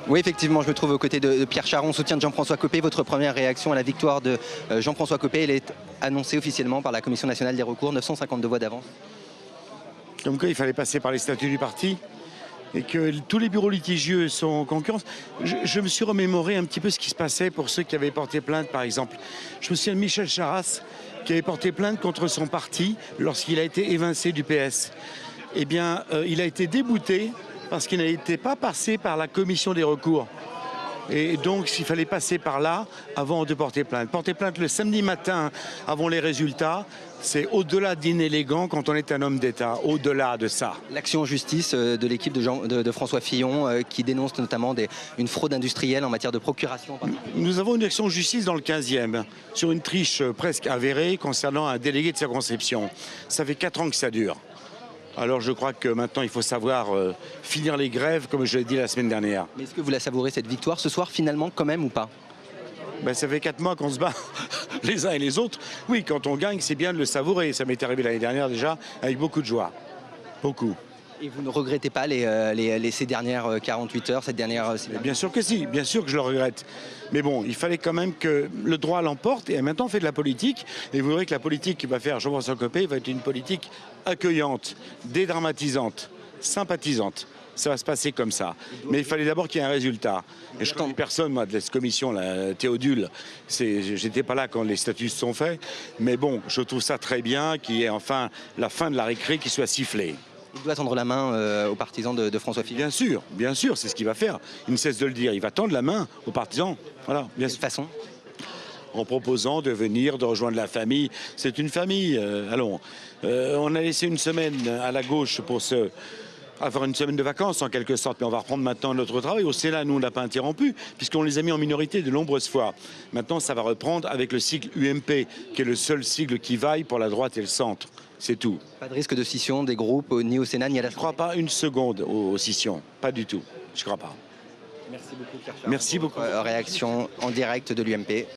Oui, effectivement, je me trouve aux côtés de Pierre Charon, soutien de Jean-François Copé. Votre première réaction à la victoire de Jean-François Copé, elle est annoncée officiellement par la Commission nationale des recours, 952 voix d'avance. Comme quoi, il fallait passer par les statuts du parti et que tous les bureaux litigieux sont en concurrence. Je me suis remémoré un petit peu ce qui se passait pour ceux qui avaient porté plainte, par exemple. Je me souviens de Michel Charasse, qui avait porté plainte contre son parti lorsqu'il a été évincé du PS. Eh bien, il a été débouté parce qu'il n'était pas passé par la commission des recours. Et donc, il fallait passer par là avant de porter plainte. Porter plainte le samedi matin avant les résultats, c'est au-delà d'inélégant quand on est un homme d'État, au-delà de ça. L'action en justice de l'équipe de François Fillon qui dénonce notamment une fraude industrielle en matière de procuration. Nous avons une action en justice dans le 15e sur une triche presque avérée concernant un délégué de circonscription. Ça fait 4 ans que ça dure. Alors je crois que maintenant il faut savoir finir les grèves comme je l'ai dit la semaine dernière. Mais est-ce que vous la savourez cette victoire ce soir finalement quand même ou pas? Ben, ça fait 4 mois qu'on se bat les uns et les autres. Oui, quand on gagne, c'est bien de le savourer. Ça m'est arrivé l'année dernière déjà avec beaucoup de joie. Beaucoup. Et vous ne regrettez pas ces dernières 48 heures, cette dernière... Bien sûr que si, bien sûr que je le regrette. Mais bon, il fallait quand même que le droit l'emporte. Et maintenant, on fait de la politique. Et vous verrez que la politique qui va faire Jean-François Copé va être une politique accueillante, dédramatisante, sympathisante. Ça va se passer comme ça. Mais il fallait d'abord qu'il y ait un résultat. Et je connais personne, moi, de cette commission, la Théodule. J'étais pas là quand les statuts se sont faits. Mais bon, je trouve ça très bien qu'il y ait enfin la fin de la récré qui soit sifflée. Il doit tendre la main aux partisans de François Fillon. Bien sûr, c'est ce qu'il va faire. Il ne cesse de le dire. Il va tendre la main aux partisans. Voilà, bien sûr. De quelle façon? En proposant de venir, de rejoindre la famille. C'est une famille. Allons. On a laissé une semaine à la gauche pour avoir une semaine de vacances en quelque sorte, mais on va reprendre maintenant notre travail. Au Sénat, nous, on n'a pas interrompu, puisqu'on les a mis en minorité de nombreuses fois. Maintenant, ça va reprendre avec le sigle UMP, qui est le seul sigle qui vaille pour la droite et le centre. C'est tout. Pas de risque de scission des groupes, ni au Sénat, ni à la... Je ne crois pas une seconde aux scissions. Pas du tout. Je ne crois pas. Merci beaucoup, Pierre Charon. Merci beaucoup. Réaction en direct de l'UMP.